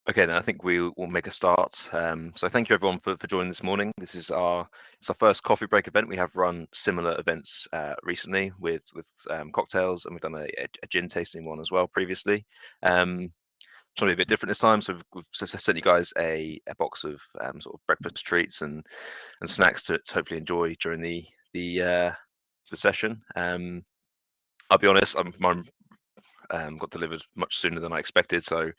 Okay, then I think we will make a start. So thank you everyone for joining this morning. It's our first coffee break event. We have run similar events recently with cocktails, and we've done a gin tasting one as well previously. Trying to be a bit different this time, so we've sent you guys a box of sort of breakfast treats and snacks to hopefully enjoy during the session. I'll be honest, mine got delivered much sooner than I expected, so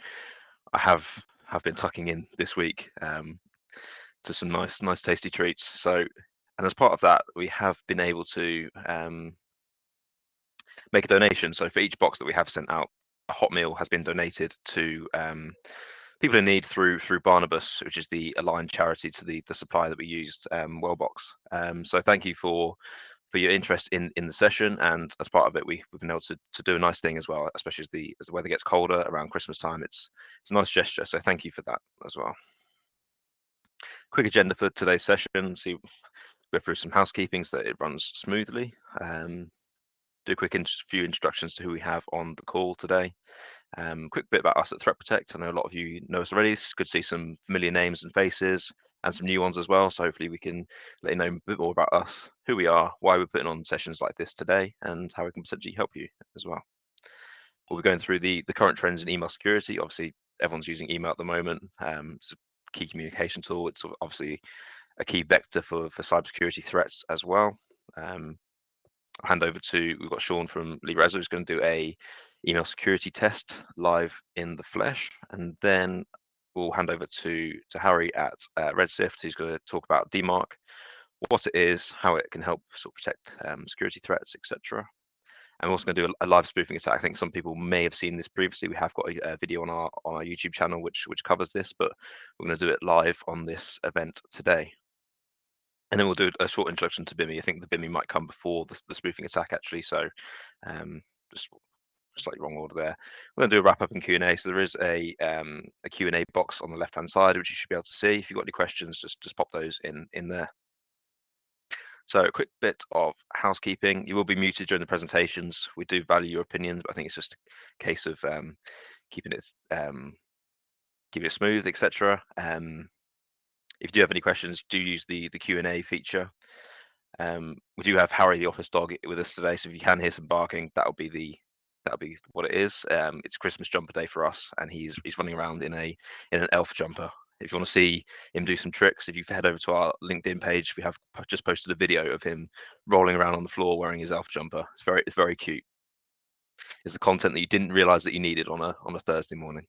I have been tucking in this week to some nice tasty treats. So, and as part of that, we have been able to make a donation. So for each box that we have sent out, a hot meal has been donated to people in need through Barnabas, which is the aligned charity to the supplier that we used, Wellbox. So thank you for your interest in the session, and as part of it, we've been able to do a nice thing as well, especially as the weather gets colder around Christmas time. It's a nice gesture, so thank you for that as well. Quick agenda for today's session. So go through some housekeeping so that it runs smoothly. Do a quick few instructions to who we have on the call today. Quick bit about us at Threat Protect. I know a lot of you know us already. It's good to see some familiar names and faces and some new ones as well. So hopefully we can let you know a bit more about us, who we are, why we're putting on sessions like this today, and how we can potentially help you as well. We'll be going through the current trends in email security. Obviously, everyone's using email at the moment. It's a key communication tool. It's obviously a key vector for cybersecurity threats as well. I'll hand over to, we've got Sean from Libra who's going to do a email security test live in the flesh, and then we'll hand over to Harry at Redshift, who's going to talk about Dmarc, what it is, how it can help sort of protect security threats, etc. And we're also going to do a live spoofing attack. I think some people may have seen this previously. We have got a video on our YouTube channel which covers this, but we're going to do it live on this event today. And then we'll do a short introduction to BIMI. I think the BIMI might come before the spoofing attack, actually. So just slightly wrong order there. We're going to do a wrap up and Q&A. So there is a Q&A box on the left-hand side, which you should be able to see. If you've got any questions, just pop those in there. So a quick bit of housekeeping. You will be muted during the presentations. We do value your opinions, but I think it's just a case of keeping it smooth, etc. If you do have any questions, do use the Q&A feature. We do have Harry the office dog with us today, so if you can hear some barking, that'll be what it is. It's Christmas jumper day for us, and he's running around in an elf jumper. If you want to see him do some tricks, if you head over to our LinkedIn page, we have just posted a video of him rolling around on the floor wearing his elf jumper. It's very cute. It's the content that you didn't realize that you needed on a Thursday morning.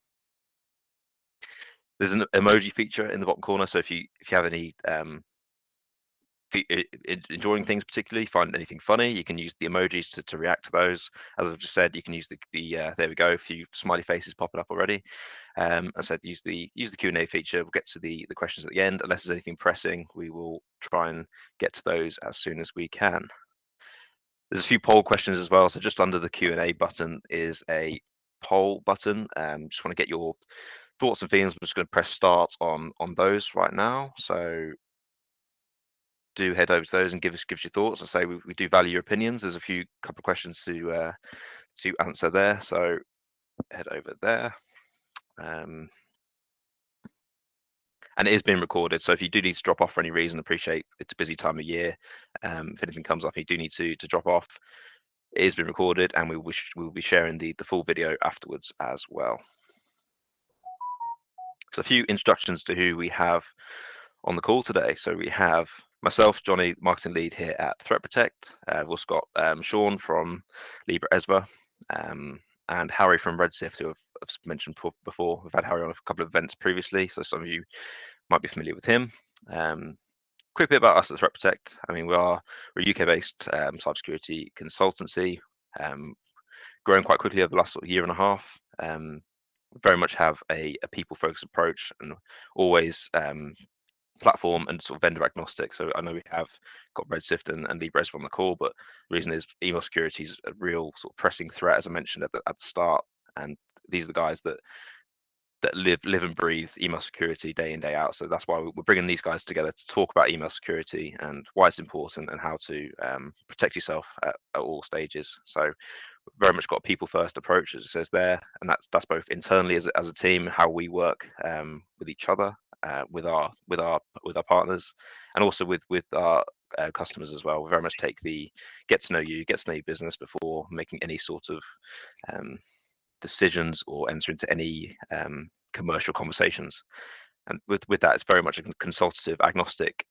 There's an emoji feature in the bottom corner, so if you have any enjoying things, particularly find anything funny, you can use the emojis to react to those. As I've just said, you can use the there we go, a few smiley faces popping up already. I said use the Q&A feature. We'll get to the questions at the end. Unless there's anything pressing, we will try and get to those as soon as we can. There's a few poll questions as well. So just under the Q&A button is a poll button. Just want to get your thoughts and feelings. I'm just going to press start on those right now. So do head over to those and give us your thoughts. I say we do value your opinions. There's a couple of questions to answer there. So head over there. And it is being recorded. So if you do need to drop off for any reason, appreciate it's a busy time of year. If anything comes up, you do need to drop off. It is being recorded, and we will be sharing the full video afterwards as well. So a few instructions to who we have on the call today. So we have myself, Johnny, marketing lead here at Threat Protect. We've also got Sean from Libra Esva, and Harry from Redshift, who I've mentioned before. We've had Harry on a couple of events previously, so some of you might be familiar with him. Quick bit about us at Threat Protect. I mean, we're a UK-based cybersecurity consultancy, growing quite quickly over the last year and a half. Very much have a people-focused approach, and always platform and sort of vendor agnostic. So I know we have got Redshift and Libra on the call, but the reason is email security is a real sort of pressing threat, as I mentioned at the start. And these are the guys that that live and breathe email security day in, day out. So that's why we're bringing these guys together to talk about email security and why it's important and how to protect yourself at all stages. So we've very much got a people first approach, as it says there, and that's both internally as a team, how we work with each other, with our partners, and also with our customers as well. We very much take the get to know your business before making any sort of decisions or enter into any commercial conversations. And with that, it's very much a consultative, agnostic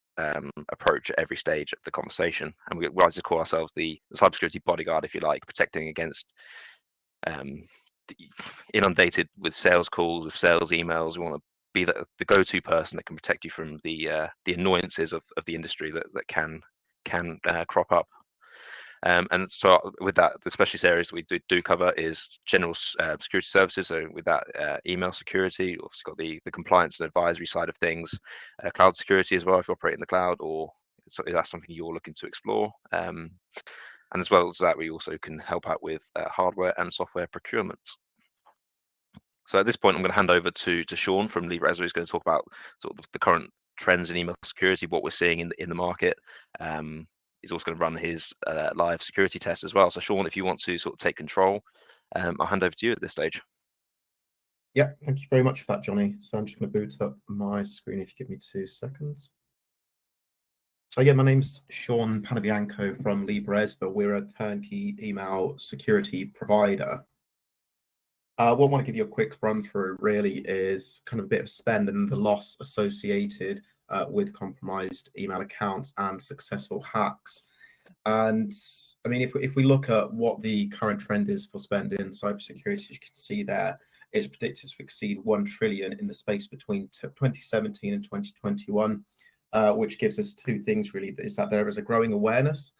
approach at every stage of the conversation. And we like to call ourselves the cybersecurity bodyguard, if you like, protecting against inundated with sales calls, with sales emails. We want to be the go-to person that can protect you from the annoyances of the industry that can crop up. And so with that, the specialist areas we do cover is general security services. So with that, email security, obviously got the compliance and advisory side of things, cloud security as well, if you operate in the cloud, or so that's something you're looking to explore. And as well as that, we also can help out with hardware and software procurement. So at this point, I'm going to hand over to Sean from Libre, who's going to talk about sort of the current trends in email security, what we're seeing in the market. He's also going to run his live security test as well. So Sean, if you want to sort of take control, I'll hand over to you at this stage. Yeah, thank you very much for that, Johnny. So I'm just going to boot up my screen if you give me 2 seconds. So yeah, my name's Sean Panabianco from Libre, we're a turnkey email security provider. What I want to give you a quick run through really is kind of a bit of spend and the loss associated with compromised email accounts and successful hacks. And I mean, if we look at what the current trend is for spend in cybersecurity, you can see there it's predicted to exceed 1 trillion in the space between 2017 and 2021, which gives us 2 things really, is that there is a growing awareness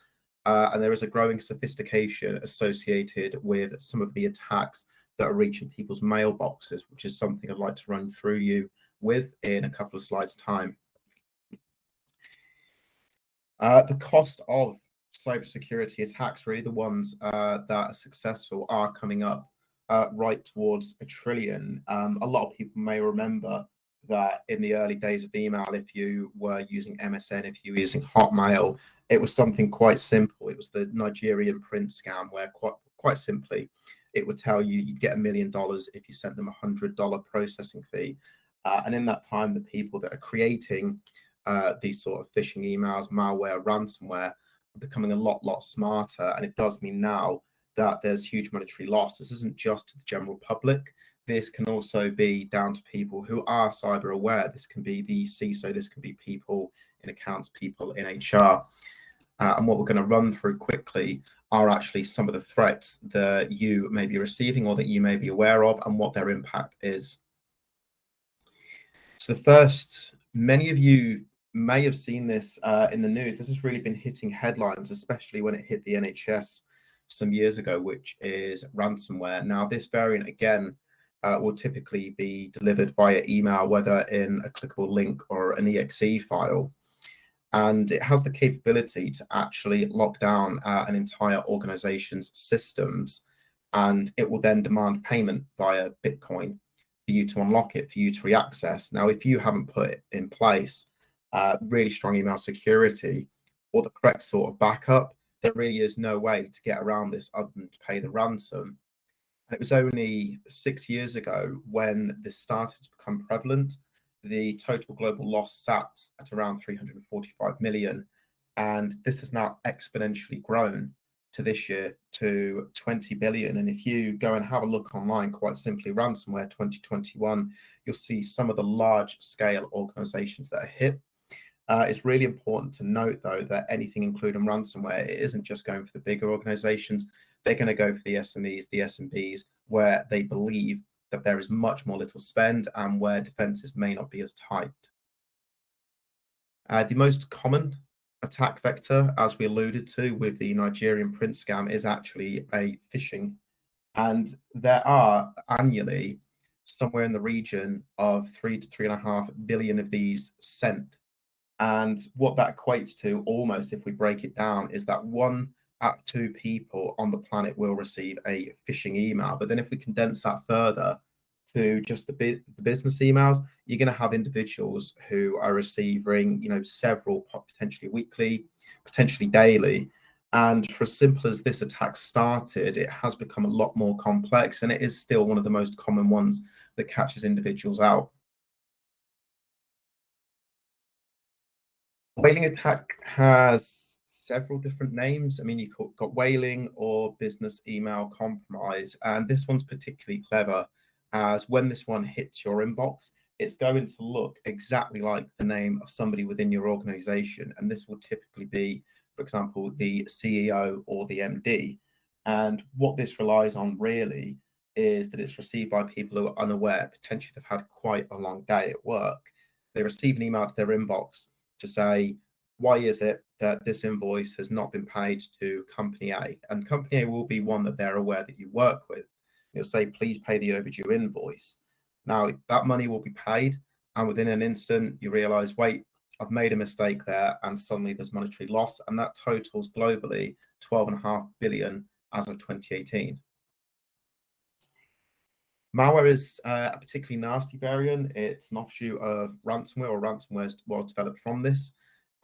and there is a growing sophistication associated with some of the attacks that are reaching people's mailboxes, which is something I'd like to run through you with in a couple of slides' time. The cost of cybersecurity attacks, really the ones that are successful, are coming up right towards 1 trillion. A lot of people may remember that in the early days of email, if you were using MSN, if you were using Hotmail, it was something quite simple. It was the Nigerian print scam, where quite simply, it would tell you you'd get $1 million if you sent them a $100 processing fee. And in that time, the people that are creating these sort of phishing emails, malware, ransomware, are becoming a lot smarter. And it does mean now that there's huge monetary loss. This isn't just to the general public. This can also be down to people who are cyber aware. This can be the CISO, this can be people in accounts, people in HR. And what we're going to run through quickly are actually some of the threats that you may be receiving or that you may be aware of and what their impact is. So the first, many of you may have seen this in the news. This has really been hitting headlines, especially when it hit the NHS some years ago, which is ransomware. Now, this variant, again, will typically be delivered via email, whether in a clickable link or an exe file. And it has the capability to actually lock down an entire organization's systems, and it will then demand payment via Bitcoin for you to unlock it, for you to reaccess. Now, if you haven't put it in place, really strong email security or the correct sort of backup, there really is no way to get around this other than to pay the ransom. And it was only 6 years ago when this started to become prevalent. The total global loss sat at around 345 million, and this has now exponentially grown to this year to 20 billion. And if you go and have a look online, quite simply, ransomware 2021, you'll see some of the large scale organizations that are hit. It's really important to note, though, that anything including ransomware, it isn't just going for the bigger organizations. They're going to go for the SMEs, the SMBs, where they believe that there is much more little spend and where defenses may not be as tight. The most common attack vector, as we alluded to with the Nigerian print scam, is actually a phishing. And there are annually somewhere in the region of 3 to 3.5 billion of these sent. And what that equates to, almost, if we break it down, is that 1 out of 2 people on the planet will receive a phishing email. But then if we condense that further to just the business emails, you're going to have individuals who are receiving, several, potentially weekly, potentially daily. And for as simple as this attack started, it has become a lot more complex, and it is still one of the most common ones that catches individuals out. Whaling attack has several different names. I mean, you've got whaling or business email compromise, and this one's particularly clever, as when this one hits your inbox, it's going to look exactly like the name of somebody within your organization, and this will typically be, for example, the CEO or the MD. And what this relies on really is that it's received by people who are unaware. Potentially they've had quite a long day at work. They receive an email to their inbox to say, why is it that this invoice has not been paid to company A? And company A will be one that they're aware that you work with. You'll say, please pay the overdue invoice. Now, that money will be paid, and within an instant, you realize, wait, I've made a mistake there, and suddenly there's monetary loss, and that totals globally 12.5 billion as of 2018. Malware is a particularly nasty variant. It's an offshoot of ransomware, or ransomware was developed from this.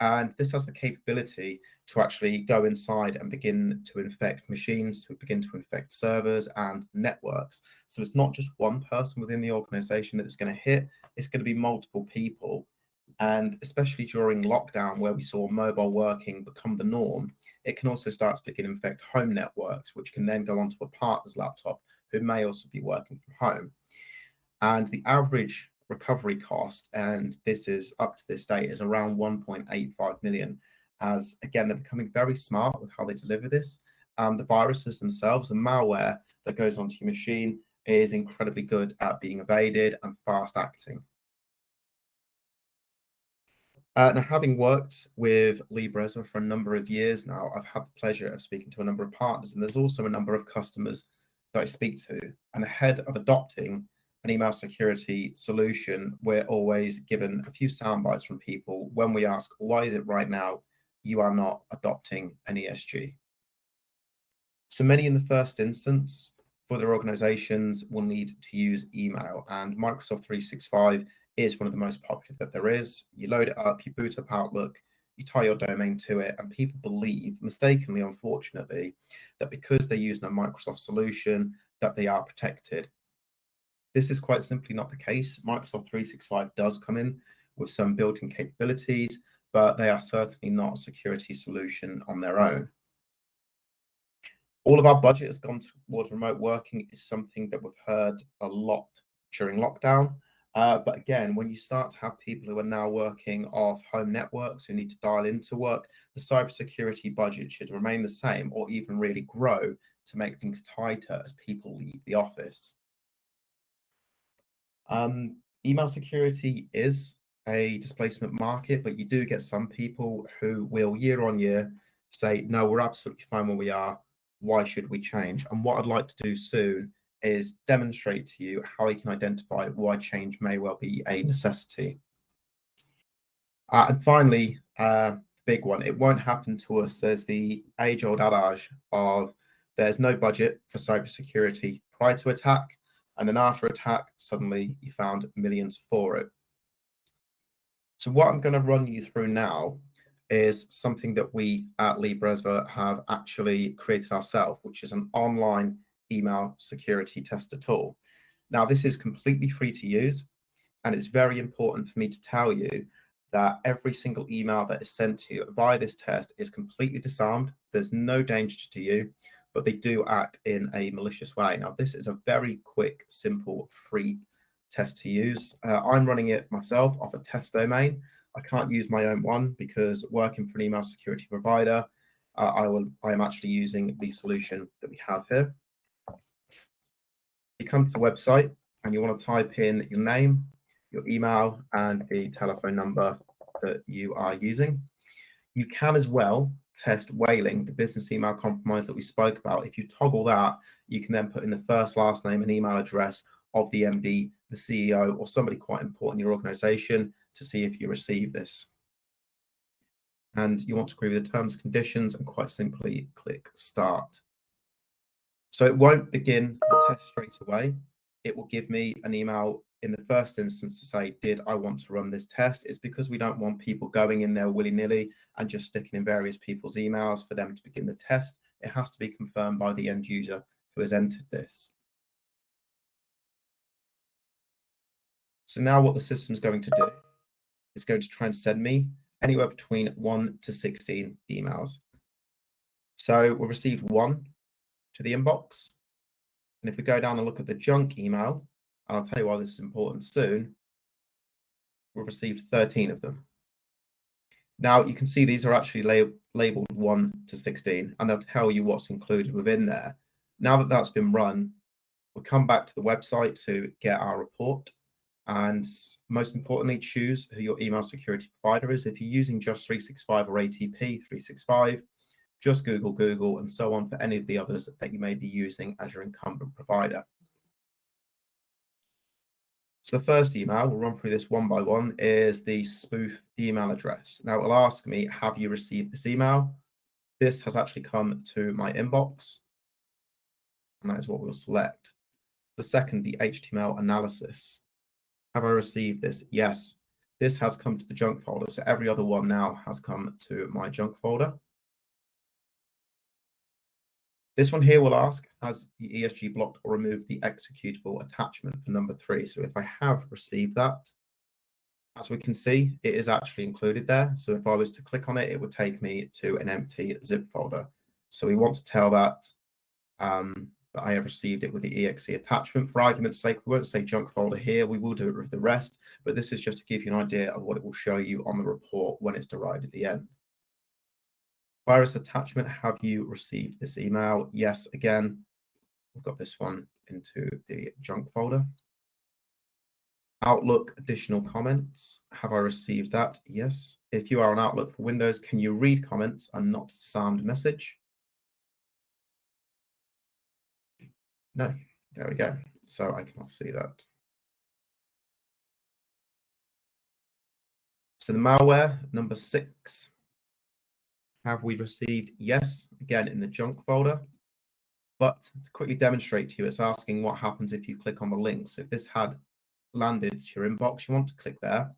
And this has the capability to actually go inside and begin to infect machines, to begin to infect servers and networks. So it's not just one person within the organization that it's going to hit, it's going to be multiple people. And especially during lockdown, where we saw mobile working become the norm, it can also start to begin infect home networks, which can then go onto a partner's laptop who may also be working from home. And the average recovery cost, and this is up to this date, is around 1.85 million, as again, they're becoming very smart with how they deliver this. The viruses themselves, the malware that goes onto your machine, is incredibly good at being evaded and fast acting. Now, having worked with Dmarc for a number of years now, I've had the pleasure of speaking to a number of partners, and there's also a number of customers that I speak to. And ahead of adopting an email security solution, we're always given a few sound bites from people when we ask, why is it right now you are not adopting an ESG? So many in the first instance for their organizations will need to use email, and Microsoft 365 is one of the most popular that there is. You load it up, you boot up Outlook, you tie your domain to it, and people believe, mistakenly, unfortunately, that because they're using a Microsoft solution, that they are protected. This is quite simply not the case. Microsoft 365 does come in with some built-in capabilities, but they are certainly not a security solution on their own. All of our budget has gone towards remote working is something that we've heard a lot during lockdown. But again, when you start to have people who are now working off home networks who need to dial into work, the cybersecurity budget should remain the same or even really grow to make things tighter as people leave the office. Email security is a displacement market, but you do get some people who will year on year say, no, we're absolutely fine where we are. Why should we change? And what I'd like to do soon is demonstrate to you how you can identify why change may well be a necessity. And finally, big one, it won't happen to us. There's the age-old adage of there's no budget for cybersecurity prior to attack, and then after attack, suddenly you found millions for it. So what I'm going to run you through now is something that we at Dmarc have actually created ourselves, which is an online email security tester tool. Now, this is completely free to use, and it's very important for me to tell you that every single email that is sent to you via this test is completely disarmed. There's no danger to you, but they do act in a malicious way. Now, this is a very quick, simple, free test to use. I'm running it myself off a test domain. I can't use my own one because working for an email security provider, I am actually using the solution that we have here. You come to the website and you want to type in your name, your email, and the telephone number that you are using. You can as well test whaling, the business email compromise that we spoke about. If you toggle that, you can then put in the first, last name, and email address of the MD, the CEO, or somebody quite important in your organization to see if you receive this. And you want to agree with the terms and conditions and quite simply click start. So it won't begin the test straight away. it will give me an email in the first instance to say, did I want to run this test? It's because we don't want people going in there willy-nilly and just sticking in various people's emails for them to begin the test. It has to be confirmed by the end user who has entered this. So now what the system is going to do is going to try and send me anywhere between 1 to 16 emails. So we've received 1 to the inbox. And if we go down and look at the junk email, and I'll tell you why this is important soon, we've received 13 of them. Now you can see these are actually labeled 1 to 16, and they'll tell you what's included within there. Now that that's been run, we'll come back to the website to get our report. And most importantly, choose who your email security provider is. If you're using just 365 or ATP 365, just Google, and so on for any of the others that you may be using as your incumbent provider. So the first email, we'll run through this one by one, is the spoof email address. Now it'll ask me, have you received this email? This has actually come to my inbox, and that is what we'll select. The second, the HTML analysis. Have I received this? Yes. This has come to the junk folder, so every other one now has come to my junk folder. This one here will ask, has the ESG blocked or removed the executable attachment for number 3? So if I have received that, as we can see, it is actually included there. So if I was to click on it, it would take me to an empty zip folder. So we want to tell that that I have received it with the exe attachment. For argument's sake, we won't say junk folder here. We will do it with the rest, but this is just to give you an idea of what it will show you on the report when it's derived at the end. Virus attachment, have you received this email? Yes, again, we've got this one into the junk folder. Outlook additional comments, have I received that? Yes. If you are on Outlook for Windows, can you read comments and not sound message? No, there we go. So I cannot see that. So the malware, number 6. Have we received? Yes, again in the junk folder. But to quickly demonstrate to you, it's asking what happens if you click on the link. So if this had landed to your inbox, you want to click there,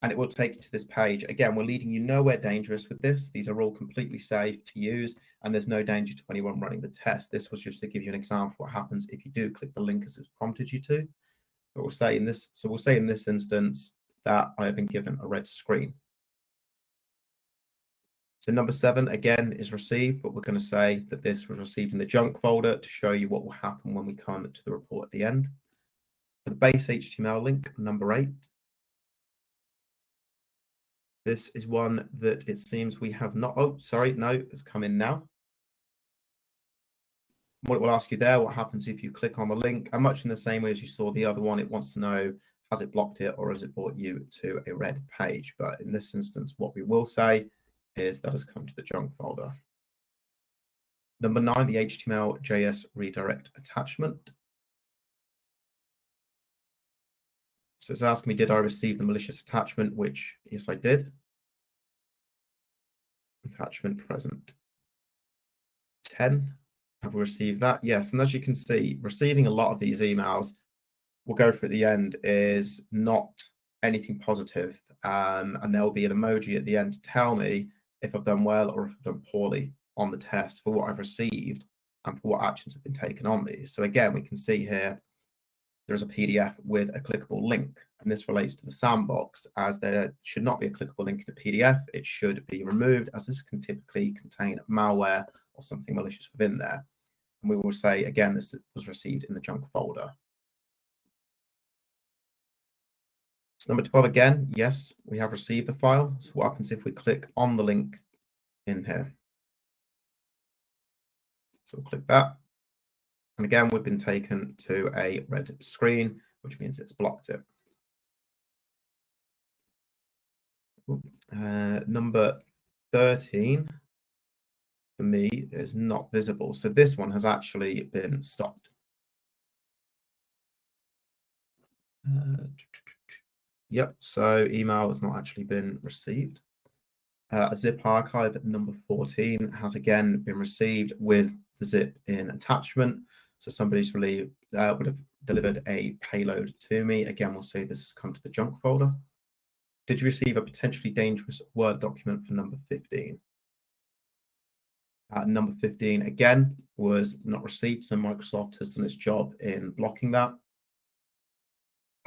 and it will take you to this page. Again, we're leading you nowhere dangerous with this. These are all completely safe to use, and there's no danger to anyone running the test. This was just to give you an example of what happens if you do click the link as it's prompted you to. But we'll say in this, so we'll say in this instance that I have been given a red screen. So number 7 again is received, but we're going to say that this was received in the junk folder to show you what will happen when we come to the report at the end. For the base HTML link, number 8. This is one that it seems we have not. Oh, sorry, no, it's come in now. What it will ask you there, what happens if you click on the link? And much in the same way as you saw the other one, it wants to know, has it blocked it or has it brought you to a red page? But in this instance, what we will say is that has come to the junk folder. Number 9, the HTML.js redirect attachment. So it's asking me, did I receive the malicious attachment? Which, yes, I did. Attachment present. 10, have we received that? Yes, and as you can see, receiving a lot of these emails, we'll go through at the end, is not anything positive. And there will be an emoji at the end to tell me if I've done well or if I've done poorly on the test for what I've received and for what actions have been taken on these. So again, we can see here, there's a PDF with a clickable link, and this relates to the sandbox, as there should not be a clickable link in a PDF. It should be removed, as this can typically contain malware or something malicious within there. And we will say, again, this was received in the junk folder. So number 12, again, yes, we have received the file. So what happens if we click on the link in here? So we'll click that. And again, we've been taken to a red screen, which means it's blocked it. Number 13 for me is not visible. So this one has actually been stopped. Yep, so email has not actually been received. A zip archive at number 14 has again been received with the zip in attachment. So somebody's really would have delivered a payload to me. Again, we'll say this has come to the junk folder. Did you receive a potentially dangerous Word document for number 15? Number 15, again, was not received, so Microsoft has done its job in blocking that.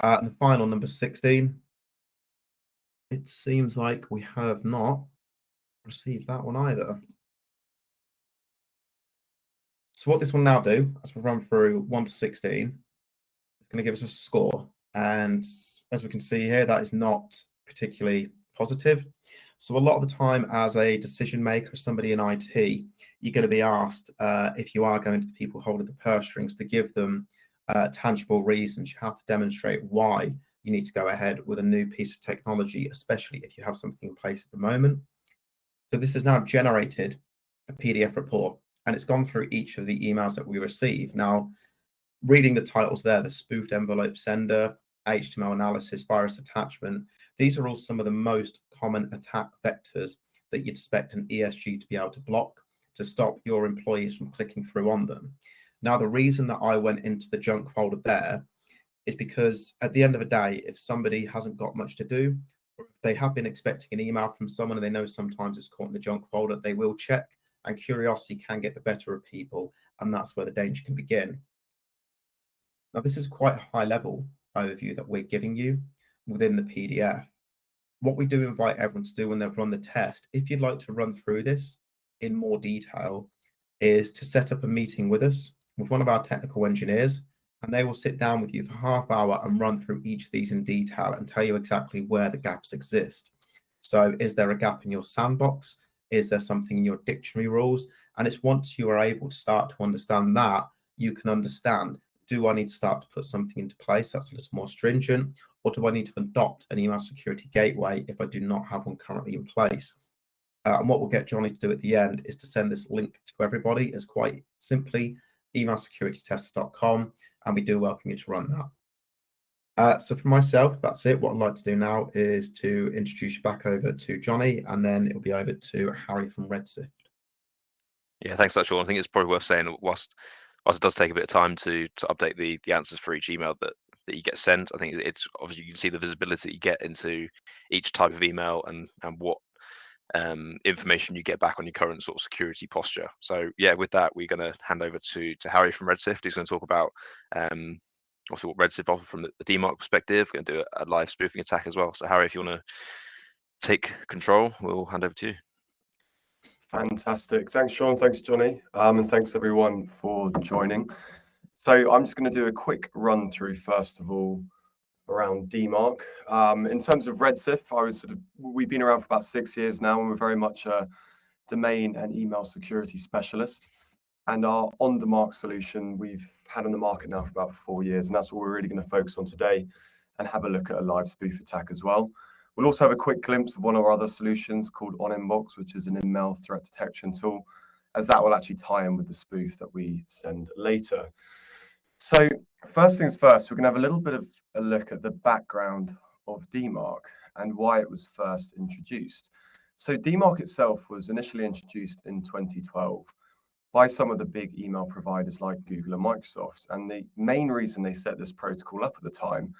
And the final, number 16, it seems like we have not received that one either. So what this will now do, as we run through 1 to 16, it's going to give us a score. And as we can see here, that is not particularly positive. So a lot of the time as a decision maker, somebody in IT, you're going to be asked if you are going to the people holding the purse strings to give them tangible reasons. You have to demonstrate why you need to go ahead with a new piece of technology, especially if you have something in place at the moment. So this has now generated a PDF report, and it's gone through each of the emails that we receive. Now, reading the titles there, the spoofed envelope sender, HTML analysis, virus attachment, these are all some of the most common attack vectors that you'd expect an ESG to be able to block to stop your employees from clicking through on them. Now, the reason that I went into the junk folder there is because at the end of the day, if somebody hasn't got much to do, or if they have been expecting an email from someone and they know sometimes it's caught in the junk folder, they will check, and curiosity can get the better of people, and that's where the danger can begin. Now, this is quite a high level overview that we're giving you within the PDF. What we do invite everyone to do when they've run the test, if you'd like to run through this in more detail, is to set up a meeting with us, with one of our technical engineers, and they will sit down with you for half hour and run through each of these in detail and tell you exactly where the gaps exist. So is there a gap in your sandbox? Is there something in your dictionary rules? And it's once you are able to start to understand that, you can understand, do I need to start to put something into place that's a little more stringent, or do I need to adopt an email security gateway if I do not have one currently in place? And what we'll get Johnny to do at the end is to send this link to everybody as quite simply emailsecuritytester.com, and we do welcome you to run that. So for myself, that's it. What I'd like to do now is to introduce you back over to Johnny, and then it'll be over to Harry from Redshift. Yeah, thanks for that, Sean. I think it's probably worth saying that whilst it does take a bit of time to update the answers for each email that you get sent, I think it's obviously you can see the visibility you get into each type of email and what information you get back on your current sort of security posture. So yeah, with that, we're going to hand over to Harry from Redshift, who's going to talk about obviously what Redshift offer from the Dmarc perspective. We're going to do a live spoofing attack as well. So Harry, if you want to take control, we'll hand over to you. Fantastic. Thanks, Sean. Thanks, Johnny. And thanks everyone for joining. So I'm just going to do a quick run through first of all around Dmarc. In terms of Redshift, we've been around for about 6 years now, and we're very much a domain and email security specialist. And our on Dmarc solution we've had on the market now for about 4 years, and that's what we're really going to focus on today and have a look at a live spoof attack as well. We'll also have a quick glimpse of one of our other solutions called OnInbox, which is an in-mail threat detection tool, as that will actually tie in with the spoof that we send later. So first things first, we're going to have a little bit of a look at the background of Dmarc and why it was first introduced. So Dmarc itself was initially introduced in 2012 by some of the big email providers like Google and Microsoft. And the main reason they set this protocol up at the time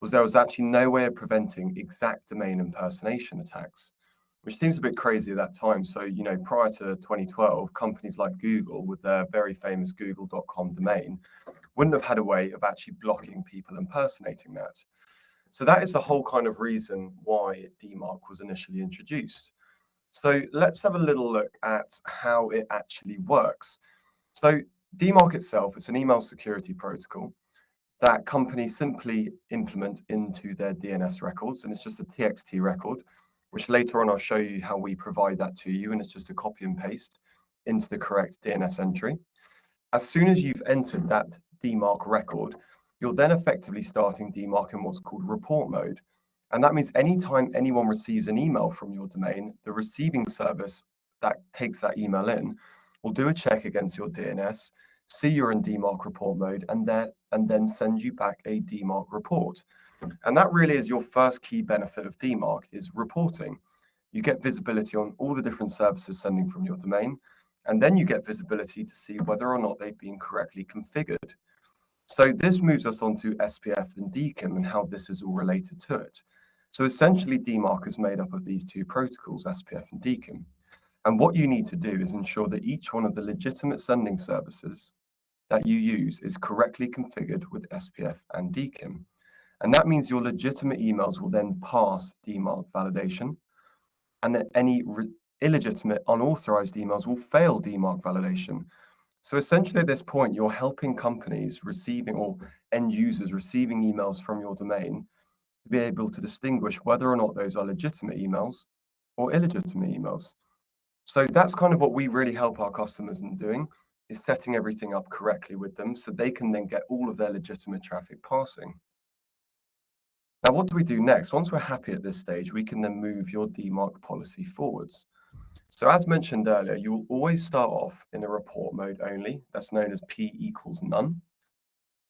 was there was actually no way of preventing exact domain impersonation attacks, which seems a bit crazy at that time. So, prior to 2012, companies like Google with their very famous google.com domain wouldn't have had a way of actually blocking people impersonating that. So that is the whole kind of reason why Dmarc was initially introduced. So let's have a little look at how it actually works. So Dmarc itself is an email security protocol that companies simply implement into their DNS records, and it's just a TXT record, which later on I'll show you how we provide that to you, and it's just a copy and paste into the correct DNS entry. As soon as you've entered that Dmarc record, you're then effectively starting Dmarc in what's called report mode. And that means anytime anyone receives an email from your domain, the receiving service that takes that email in will do a check against your DNS, see you're in Dmarc report mode, and then send you back a Dmarc report. And that really is your first key benefit of Dmarc, is reporting. You get visibility on all the different services sending from your domain, And then you get visibility to see whether or not they've been correctly configured. So this moves us on to Spf and Dkim and how this is all related to it. So essentially, Dmarc is made up of these two protocols, Spf and Dkim. And what you need to do is ensure that each one of the legitimate sending services that you use is correctly configured with Spf and Dkim. And that means your legitimate emails will then pass Dmarc validation, and that any illegitimate, unauthorized emails will fail Dmarc validation. So essentially at this point, you're helping companies receiving or end users receiving emails from your domain to be able to distinguish whether or not those are legitimate emails or illegitimate emails. So that's kind of what we really help our customers in doing, is setting everything up correctly with them so they can then get all of their legitimate traffic passing. Now, what do we do next? Once we're happy at this stage, we can then move your Dmarc policy forwards. So as mentioned earlier, you will always start off in a report mode only. That's known as P equals none.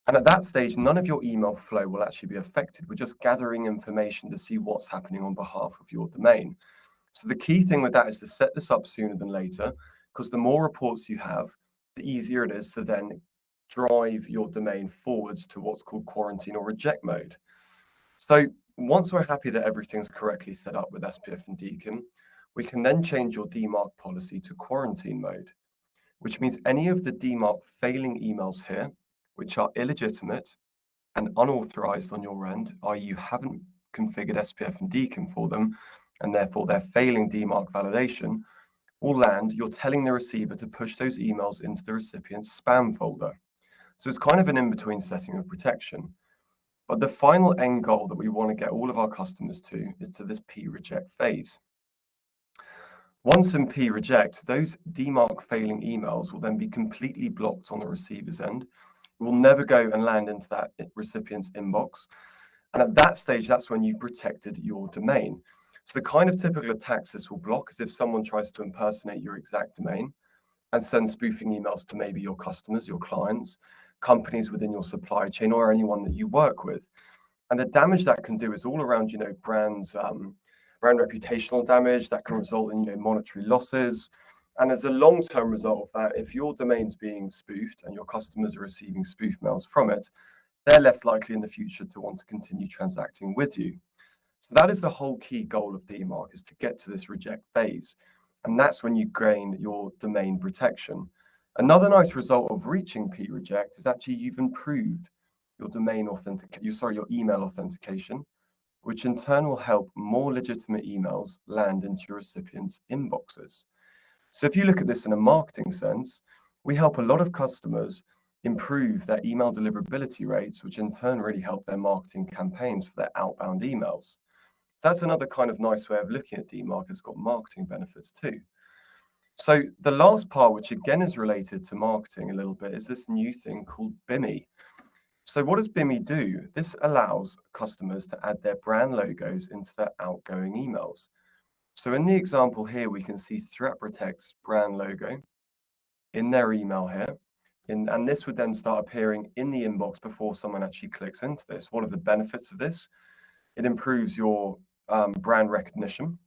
And at that stage, none of your email flow will actually be affected. We're just gathering information to see what's happening on behalf of your domain. So the key thing with that is to set this up sooner than later, because the more reports you have, the easier it is to then drive your domain forwards to what's called quarantine or reject mode. So once we're happy that everything's correctly set up with Spf and Dkim, we can then change your Dmarc policy to quarantine mode, which means any of the Dmarc failing emails here, which are illegitimate and unauthorized on your end, i.e. you haven't configured Spf and Dkim for them, and therefore they're failing Dmarc validation, will land. You're telling the receiver to push those emails into the recipient's spam folder. So it's kind of an in-between setting of protection. But the final end goal that we want to get all of our customers to is to this P-reject phase. Once in P-reject, those Dmarc failing emails will then be completely blocked on the receiver's end. It will never go and land into that recipient's inbox. And at that stage, that's when you've protected your domain. So the kind of typical attacks this will block is if someone tries to impersonate your exact domain and send spoofing emails to maybe your customers, your clients, companies within your supply chain, or anyone that you work with. And the damage that can do is all around, brand reputational damage that can result in, monetary losses. And as a long-term result of that, if your domain's being spoofed and your customers are receiving spoof mails from it, they're less likely in the future to want to continue transacting with you. So that is the whole key goal of Dmarc, is to get to this reject phase. And that's when you gain your domain protection. Another nice result of reaching P-reject is actually you've improved your your email authentication, which in turn will help more legitimate emails land into your recipients' inboxes. So if you look at this in a marketing sense, we help a lot of customers improve their email deliverability rates, which in turn really help their marketing campaigns for their outbound emails. So that's another kind of nice way of looking at Dmarc. It's got marketing benefits too. So the last part, which again is related to marketing a little bit, is this new thing called BIMI. So what does BIMI do? This allows customers to add their brand logos into their outgoing emails. So in the example here, we can see ThreatProtect's brand logo in their email here. And this would then start appearing in the inbox before someone actually clicks into this. What are the benefits of this? It improves your brand recognition.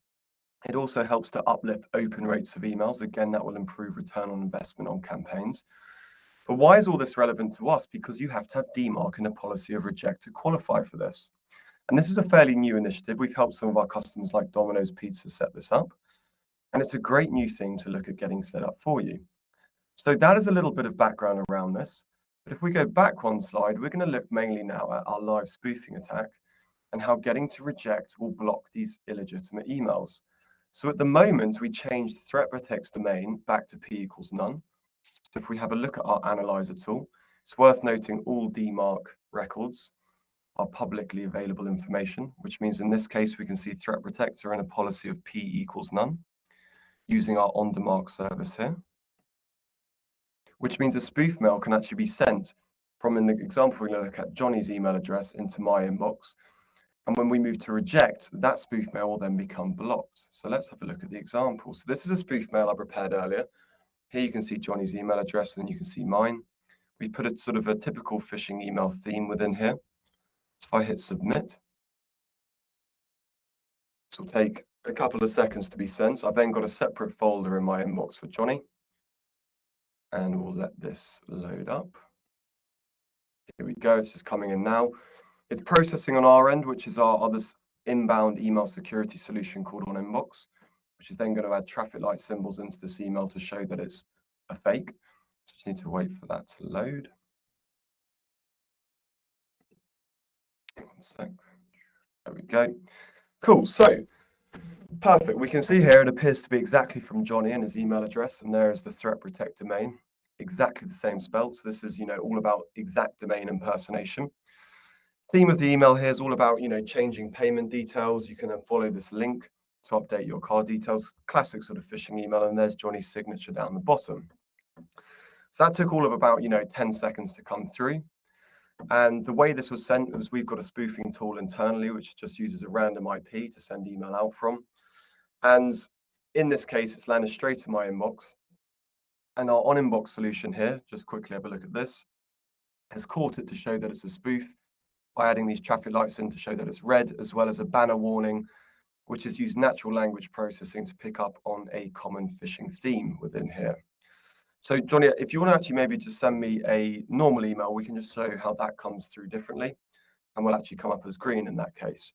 It also helps to uplift open rates of emails. Again, that will improve return on investment on campaigns. But why is all this relevant to us? Because you have to have Dmarc in a policy of reject to qualify for this. And this is a fairly new initiative. We've helped some of our customers like Domino's Pizza set this up. And it's a great new thing to look at getting set up for you. So that is a little bit of background around this. But if we go back one slide, we're going to look mainly now at our live spoofing attack and how getting to reject will block these illegitimate emails. So at the moment, we changed ThreatProtect's domain back to P equals none. So if we have a look at our analyzer tool, it's worth noting all Dmarc records are publicly available information, which means in this case, we can see ThreatProtect are in a policy of P equals none using our on Dmarc service here, which means a spoof mail can actually be sent from, in the example, we're going to look at Johnny's email address into my inbox. And when we move to reject, that spoof mail will then become blocked. So let's have a look at the example. So this is a spoof mail I prepared earlier. Here you can see Johnny's email address, and then you can see mine. We put a sort of a typical phishing email theme within here. So if I hit submit, this will take a couple of seconds to be sent. I've then got a separate folder in my inbox for Johnny. and we'll let this load up. Here we go, it's just coming in now. It's processing on our end, which is our other inbound email security solution called OnInbox, which is then going to add traffic light symbols into this email to show that it's a fake. So just need to wait for that to load. 1 sec. There we go. Cool. So perfect. We can see here it appears to be exactly from Johnny and his email address, and there is the threat protect domain, exactly the same spell. So this is, all about exact domain impersonation. Theme of the email here is all about, changing payment details. You can then follow this link to update your card details. Classic sort of phishing email, and there's Johnny's signature down the bottom. So that took all of about, 10 seconds to come through. And the way this was sent was we've got a spoofing tool internally, which just uses a random IP to send email out from. And in this case, it's landed straight in my inbox. And our on-inbox solution here, just quickly have a look at this, has caught it to show that it's a spoof by adding these traffic lights in to show that it's red, as well as a banner warning, which has used natural language processing to pick up on a common phishing theme within here. So Johnny, if you want to actually maybe just send me a normal email, we can just show how that comes through differently, and will actually come up as green in that case.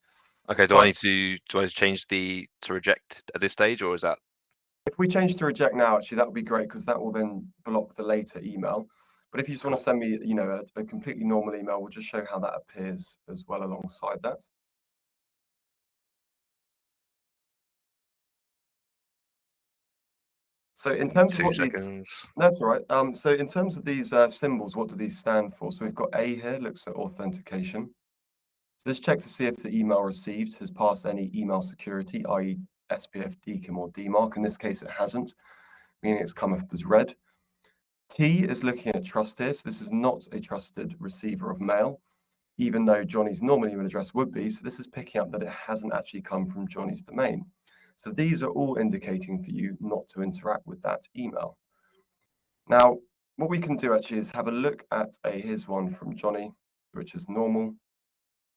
Okay, do I need to change to reject at this stage, or is that? If we change to reject now, actually, that would be great, because that will then block the later email. But if you just want to send me, a completely normal email, we'll just show how that appears as well alongside that. So in terms of what these, that's all right. So in terms of these symbols, what do these stand for? So we've got A here, looks at authentication. So this checks to see if the email received has passed any email security, i.e. Spf, Dkim, or Dmarc. In this case, it hasn't, meaning it's come up as red. T is looking at trust here. So this is not a trusted receiver of mail, even though Johnny's normal email address would be. So this is picking up that it hasn't actually come from Johnny's domain. So these are all indicating for you not to interact with that email. Now, what we can do actually is have a look at here's one from Johnny, which is normal,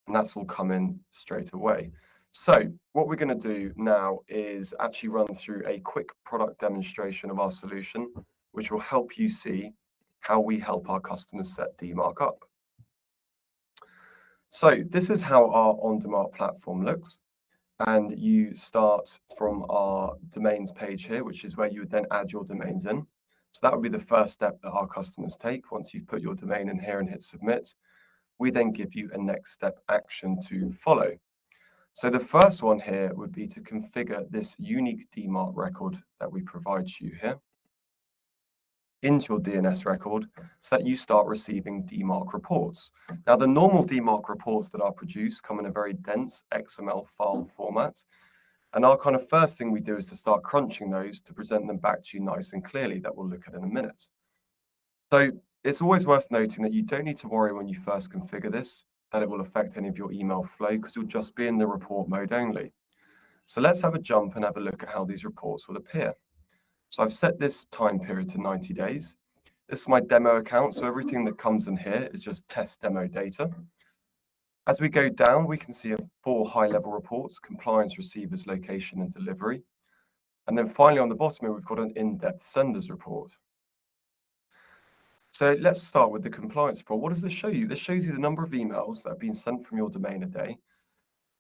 and that's all come in straight away. So what we're going to do now is actually run through a quick product demonstration of our solution, which will help you see how we help our customers set Dmarc up. So this is how our on Dmarc platform looks. And you start from our domains page here, which is where you would then add your domains in. So that would be the first step that our customers take. Once you've put your domain in here and hit submit, we then give you a next step action to follow. So the first one here would be to configure this unique Dmarc record that we provide to you here into your DNS record so that you start receiving Dmarc reports. Now, the normal Dmarc reports that are produced come in a very dense XML file format. And our kind of first thing we do is to start crunching those to present them back to you nice and clearly, that we'll look at in a minute. So it's always worth noting that you don't need to worry when you first configure this that it will affect any of your email flow, because you'll just be in the report mode only. So let's have a jump and have a look at how these reports will appear. So I've set this time period to 90 days. This is my demo account, so everything that comes in here is just test demo data. As we go down, we can see 4 high-level reports: compliance, receivers, location, and delivery. And then finally on the bottom here, we've got an in-depth senders report. So let's start with the compliance report. What does this show you? This shows you the number of emails that have been sent from your domain a day,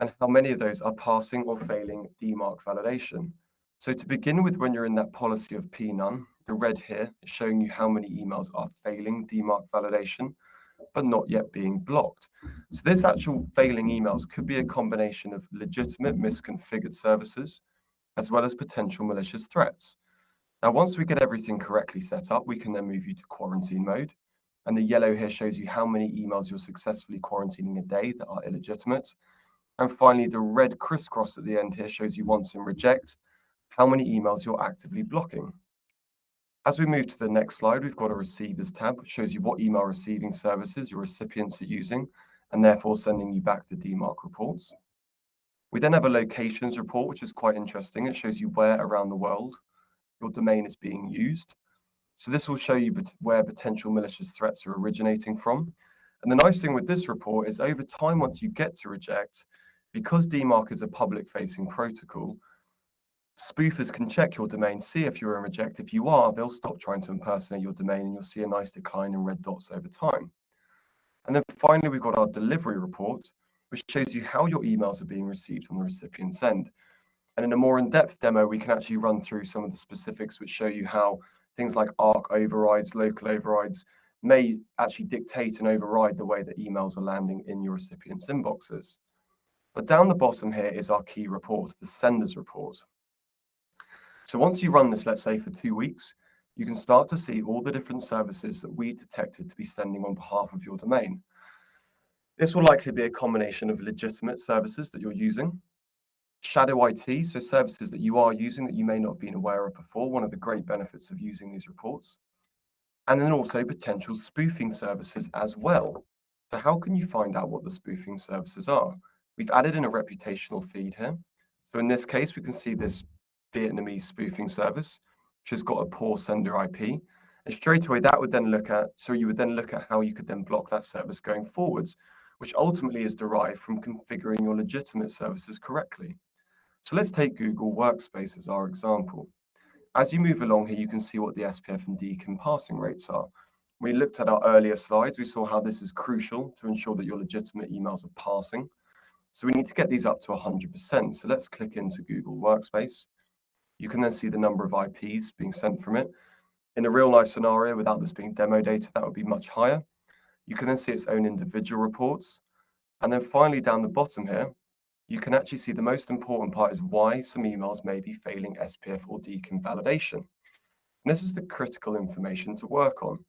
and how many of those are passing or failing Dmarc validation. So to begin with, when you're in that policy of P none, the red here is showing you how many emails are failing Dmarc validation, but not yet being blocked. So this actual failing emails could be a combination of legitimate misconfigured services, as well as potential malicious threats. Now, once we get everything correctly set up, we can then move you to quarantine mode. And the yellow here shows you how many emails you're successfully quarantining a day that are illegitimate. And finally, the red crisscross at the end here shows you once in reject, how many emails you're actively blocking. As we move to the next slide, we've got a receivers tab, which shows you what email receiving services your recipients are using, and therefore sending you back the Dmarc reports. We then have a locations report, which is quite interesting. It shows you where around the world your domain is being used. So this will show you where potential malicious threats are originating from. And the nice thing with this report is over time, once you get to reject, because Dmarc is a public-facing protocol, Spoofers can check your domain, see if you're in reject. If you are, they'll stop trying to impersonate your domain, and you'll see a nice decline in red dots over time. And then finally, we've got our delivery report, which shows you how your emails are being received on the recipient's end. And in a more in-depth demo, we can actually run through some of the specifics which show you how things like ARC overrides, local overrides, may actually dictate and override the way that emails are landing in your recipient's inboxes. But down the bottom here is our key report, the sender's report. So once you run this, let's say for 2 weeks, you can start to see all the different services that we detected to be sending on behalf of your domain. This will likely be a combination of legitimate services that you're using, shadow IT, so services that you are using that you may not have been aware of before, one of the great benefits of using these reports, and then also potential spoofing services as well. So how can you find out what the spoofing services are? We've added in a reputational feed here. So in this case, we can see this Vietnamese spoofing service, which has got a poor sender IP. And straight away, that would then look at, so you would then look at how you could then block that service going forwards, which ultimately is derived from configuring your legitimate services correctly. So let's take Google Workspace as our example. As you move along here, you can see what the Spf and Dkim passing rates are. We looked at our earlier slides. We saw how this is crucial to ensure that your legitimate emails are passing. So we need to get these up to 100%. So let's click into Google Workspace. You can then see the number of IPs being sent from it. In a real life scenario, without this being demo data, that would be much higher. You can then see its own individual reports. And then finally, down the bottom here, you can actually see the most important part is why some emails may be failing SPF or Dkim validation. And this is the critical information to work on.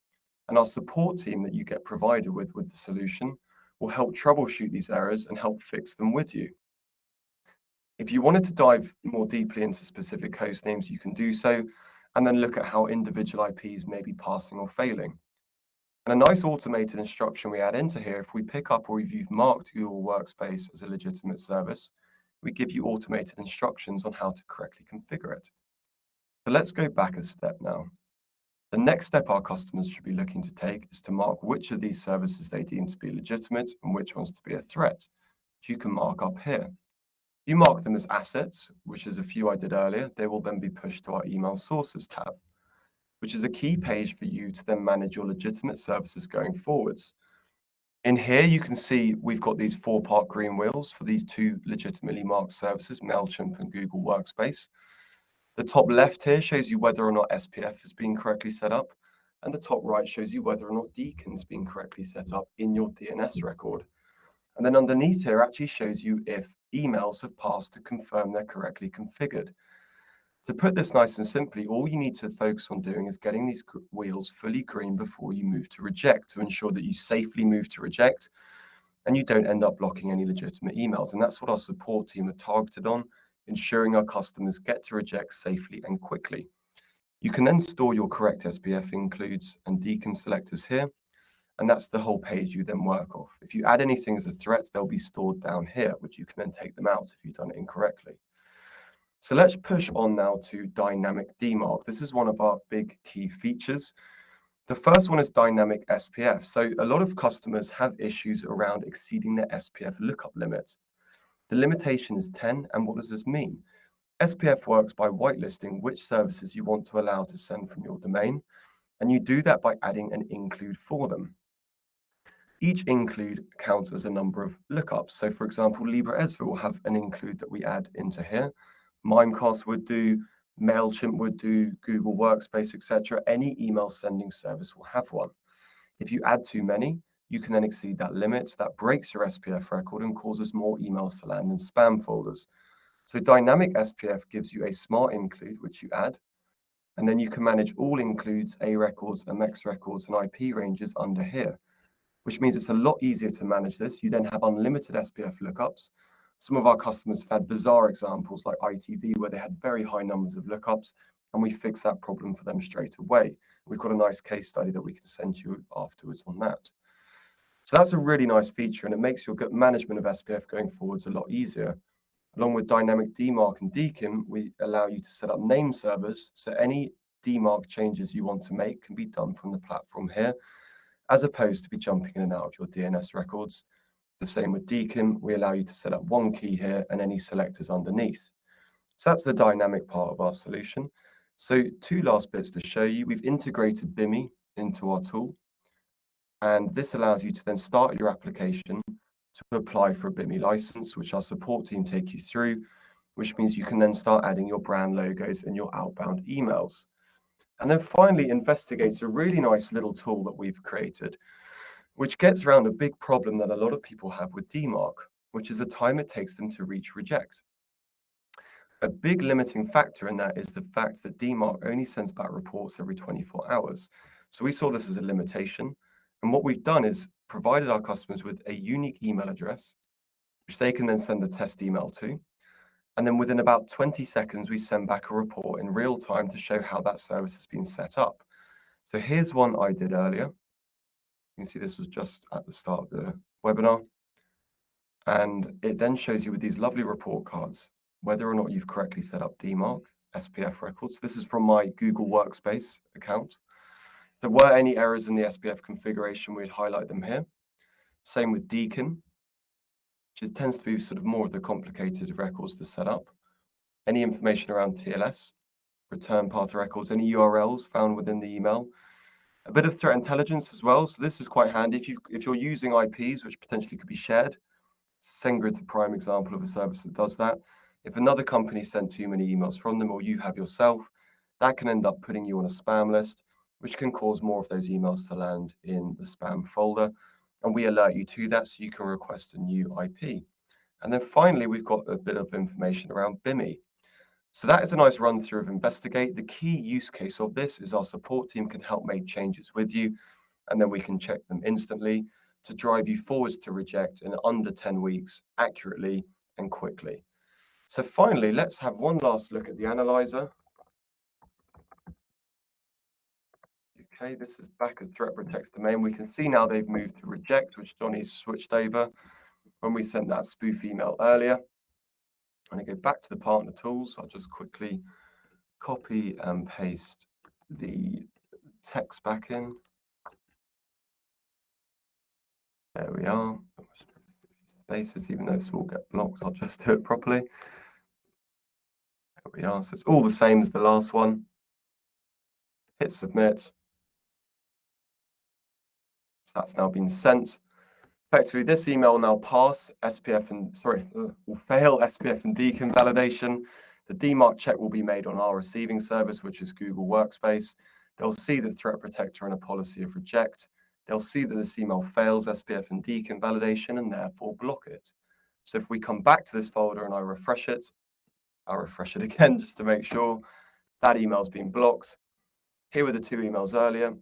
And our support team that you get provided with the solution will help troubleshoot these errors and help fix them with you. If you wanted to dive more deeply into specific host names, you can do so, and then look at how individual IPs may be passing or failing. And a nice automated instruction we add into here, if we pick up or if you've marked Google Workspace as a legitimate service, we give you automated instructions on how to correctly configure it. So let's go back a step now. The next step our customers should be looking to take is to mark which of these services they deem to be legitimate and which ones to be a threat, which you can mark up here. You mark them as assets, which is a few I did earlier. They will then be pushed to our email sources tab, which is a key page for you to then manage your legitimate services going forwards. In here, you can see we've got these 4-part green wheels for these 2 legitimately marked services, MailChimp and Google Workspace. The top left here shows you whether or not SPF has been correctly set up, and the top right shows you whether or not Dkim has been correctly set up in your DNS record. And then underneath here actually shows you if emails have passed to confirm they're correctly configured. To put this nice and simply, all you need to focus on doing is getting these wheels fully green before you move to reject, to ensure that you safely move to reject and you don't end up blocking any legitimate emails. And that's what our support team are targeted on, ensuring our customers get to reject safely and quickly. You can then store your correct SPF includes and Dkim selectors here, and that's the whole page you then work off. If you add anything as a threat, they'll be stored down here, which you can then take them out if you've done it incorrectly. So let's push on now to dynamic Dmarc. This is one of our big key features. The first one is dynamic SPF. So a lot of customers have issues around exceeding their SPF lookup limit. The limitation is 10, and what does this mean? SPF works by whitelisting which services you want to allow to send from your domain, and you do that by adding an include for them. Each include counts as a number of lookups. So for example, LibreEsva will have an include that we add into here. Mimecast would do, MailChimp would do, Google Workspace, etc. Any email sending service will have one. If you add too many, you can then exceed that limit. That breaks your SPF record and causes more emails to land in spam folders. So dynamic SPF gives you a smart include, which you add, and then you can manage all includes, A records, MX records, and IP ranges under here, which means it's a lot easier to manage this. You then have unlimited SPF lookups. Some of our customers have had bizarre examples like ITV, where they had very high numbers of lookups, and we fixed that problem for them straight away. We've got a nice case study that we can send you afterwards on that. So that's a really nice feature, and it makes your management of SPF going forwards a lot easier. Along with dynamic Dmarc and Dkim, we allow you to set up name servers, so any Dmarc changes you want to make can be done from the platform here, as opposed to be jumping in and out of your DNS records. The same with Dkim, we allow you to set up one key here and any selectors underneath. So that's the dynamic part of our solution. So two last bits to show you. We've integrated BIMI into our tool. And this allows you to then start your application to apply for a BIMI license, which our support team take you through, which means you can then start adding your brand logos in your outbound emails. And then finally, Investigate's a really nice little tool that we've created, which gets around a big problem that a lot of people have with Dmarc, which is the time it takes them to reach reject. A big limiting factor in that is the fact that Dmarc only sends back reports every 24 hours. So we saw this as a limitation. And what we've done is provided our customers with a unique email address, which they can then send a test email to. And then within about 20 seconds, we send back a report in real time to show how that service has been set up. So here's one I did earlier. You can see this was just at the start of the webinar. And it then shows you with these lovely report cards, whether or not you've correctly set up Dmarc, SPF records. This is from my Google Workspace account. If there were any errors in the SPF configuration, we'd highlight them here. Same with Dkim, which tends to be sort of more of the complicated records to set up. Any information around TLS, return path records, any URLs found within the email. A bit of threat intelligence as well. So this is quite handy if you're using IPs, which potentially could be shared. SendGrid's a prime example of a service that does that. If another company sent too many emails from them, or you have yourself, that can end up putting you on a spam list, which can cause more of those emails to land in the spam folder. And we alert you to that so you can request a new IP. And then finally, we've got a bit of information around BIMI. So that is a nice run through of Investigate. The key use case of this is our support team can help make changes with you, and then we can check them instantly to drive you forwards to reject in under 10 weeks accurately and quickly. So finally, let's have one last look at the analyzer. Okay, this is back at Threat Protect's domain. We can see now they've moved to reject, which Johnny's switched over when we sent that spoof email earlier. And I go back to the partner tools. I'll just quickly copy and paste the text back in. There we are. Spaces, even though this will get blocked, I'll just do it properly. There we are. So it's all the same as the last one. Hit submit. So that's now been sent. Effectively, this email will now pass will fail SPF and Dkim validation. The Dmarc check will be made on our receiving service, which is Google Workspace. They'll see the threat protector and a policy of reject. They'll see that this email fails SPF and Dkim validation and therefore block it. So if we come back to this folder and I refresh it, I'll refresh it again just to make sure that email's been blocked. Here were the two emails earlier.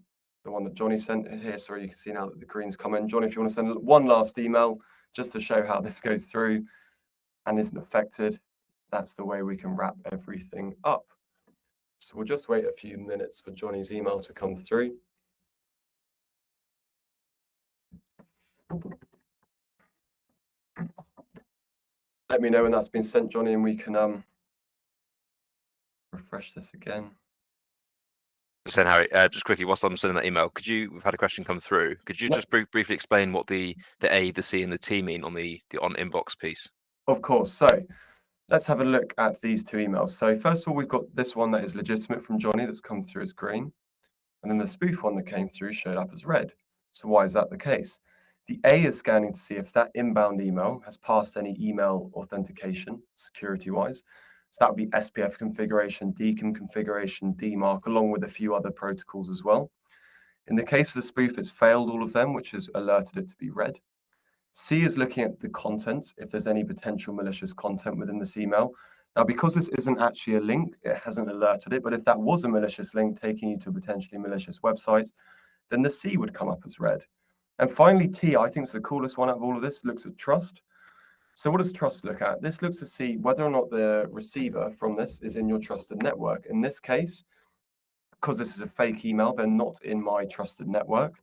The one that Johnny sent here, sorry, you can see now that the green's come in. Johnny, if you want to send one last email just to show how this goes through and isn't affected, that's the way we can wrap everything up. So we'll just wait a few minutes for Johnny's email to come through. Let me know when that's been sent, Johnny, and we can refresh this again. So Harry, just quickly, whilst I'm sending that email, we've had a question come through. Could you just briefly explain what the A, the C, and the T mean on the on inbox piece? Of course. So let's have a look at these two emails. So first of all, we've got this one that is legitimate from Johnny that's come through as green. And then the spoof one that came through showed up as red. So why is that the case? The A is scanning to see if that inbound email has passed any email authentication security-wise. So that would be SPF configuration, Dkim configuration, Dmarc, along with a few other protocols as well. In the case of the spoof, it's failed all of them, which has alerted it to be red. C is looking at the content, if there's any potential malicious content within this email. Now, because this isn't actually a link, it hasn't alerted it, but if that was a malicious link taking you to a potentially malicious website, then the C would come up as red. And finally, T, I think is the coolest one out of all of this, looks at trust. So what does trust look at? This looks to see whether or not the receiver from this is in your trusted network. In this case, because this is a fake email, they're not in my trusted network.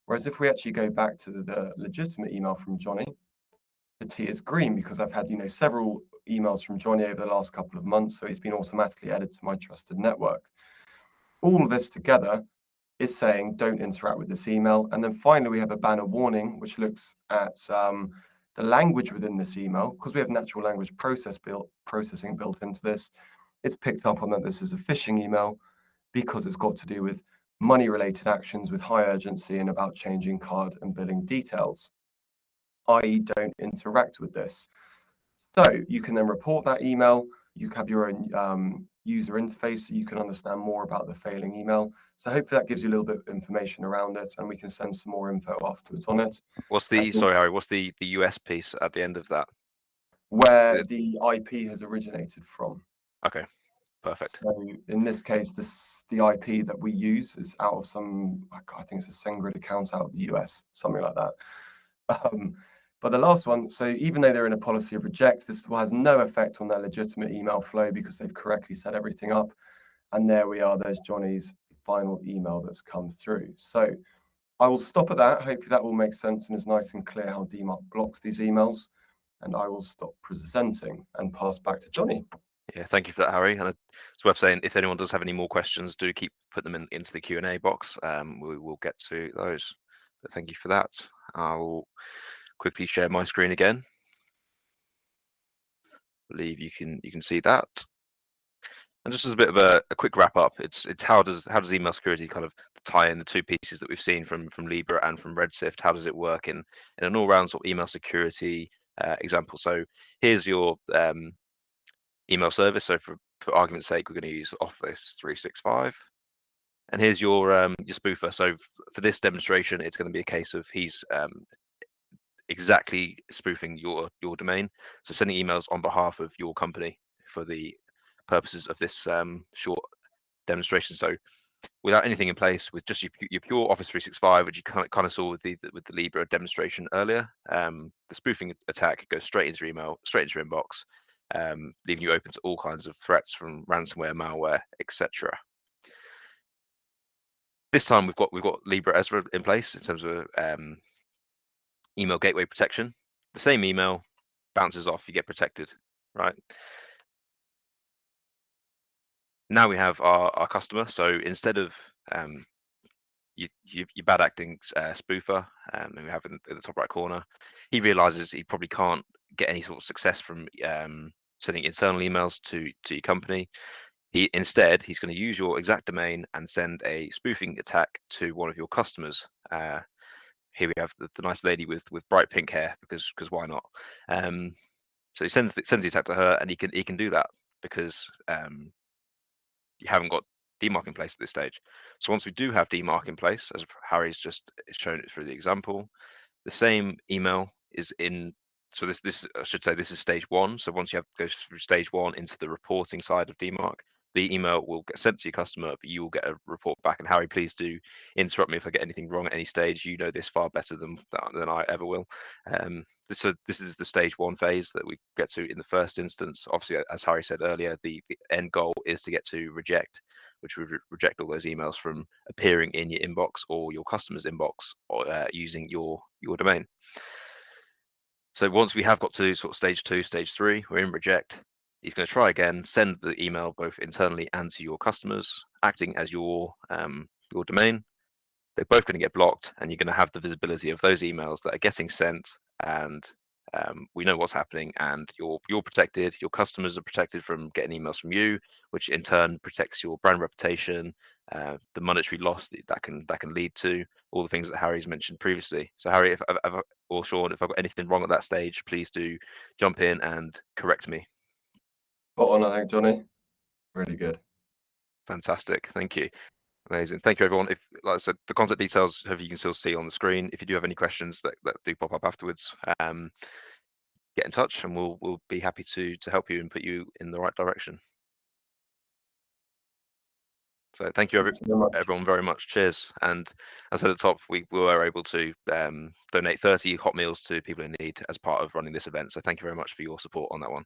Whereas if we actually go back to the legitimate email from Johnny, the T is green because I've had, several emails from Johnny over the last couple of months, so he's been automatically added to my trusted network. All of this together is saying don't interact with this email. And then finally, we have a banner warning, which looks at the language within this email, because we have natural language processing built into this, it's picked up on that this is a phishing email because it's got to do with money-related actions with high urgency and about changing card and billing details, i.e. don't interact with this. So you can then report that email. You have your own user interface so you can understand more about the failing email. So hopefully that gives you a little bit of information around it, and we can send some more info afterwards on it. Sorry, Harry, what's the US piece at the end of that? Where the IP has originated from. Okay, perfect. So in this case, the IP that we use is out of some, I think it's a SendGrid account out of the US, something like that. But the last one, so even though they're in a policy of reject, this has no effect on their legitimate email flow because they've correctly set everything up. And there we are, there's Johnny's final email that's come through. So I will stop at that. Hopefully that will make sense and is nice and clear how Dmarc blocks these emails. And I will stop presenting and pass back to Johnny. Yeah, thank you for that, Harry. And it's worth saying, if anyone does have any more questions, do keep putting them into the Q&A box. We will get to those. But thank you for that. I'll quickly share my screen again. I believe you can see that. And just as a bit of a quick wrap up, it's how does email security kind of tie in the two pieces that we've seen from Libra and from Redshift? How does it work in an all-round sort of email security example? So here's your email service. So for argument's sake, we're going to use Office 365. And here's your spoofer. So for this demonstration, it's going to be a case of he's exactly spoofing your domain. So sending emails on behalf of your company for the purposes of this short demonstration. So without anything in place, with just your pure Office 365, which you kind of saw with the Libra demonstration earlier, the spoofing attack goes straight into your email, straight into your inbox, leaving you open to all kinds of threats from ransomware, malware, etc. This time we've got Libra Ezra in place in terms of email gateway protection. The same email bounces off, you get protected, right? Now we have our customer. So instead of your bad acting spoofer, and we have in the top right corner, he realizes he probably can't get any sort of success from sending internal emails to your company. Instead, he's going to use your exact domain and send a spoofing attack to one of your customers. Here we have the nice lady with bright pink hair, because why not? So he sends the attack to her, and he can do that because you haven't got Dmarc in place at this stage. So once we do have Dmarc in place, as Harry's just shown it through the example, the same email is in. So this I should say this is stage one. So once you have goes through stage one into the reporting side of Dmarc, the email will get sent to your customer, but you will get a report back. And Harry, please do interrupt me if I get anything wrong at any stage. You know this far better than I ever will. This is the stage one phase that we get to in the first instance. Obviously, as Harry said earlier, the end goal is to get to reject, which would reject all those emails from appearing in your inbox or your customer's inbox, or using your domain. So once we have got to sort of stage two, stage three, we're in reject. He's going to try again, send the email both internally and to your customers, acting as your domain. They're both going to get blocked, and you're going to have the visibility of those emails that are getting sent, and we know what's happening, and you're protected. Your customers are protected from getting emails from you, which in turn protects your brand reputation, the monetary loss that can lead to, all the things that Harry's mentioned previously. So Harry, or Sean, if I've got anything wrong at that stage, please do jump in and correct me. Spot on, I think, Johnny. Really good. Fantastic, thank you. Amazing. Thank you, everyone. If, like I said, the contact details you can still see on the screen. If you do have any questions that do pop up afterwards, get in touch, and we'll be happy to help you and put you in the right direction. So thank you, everyone, very much. Cheers. And as I said at the top, we were able to donate 30 hot meals to people in need as part of running this event. So thank you very much for your support on that one.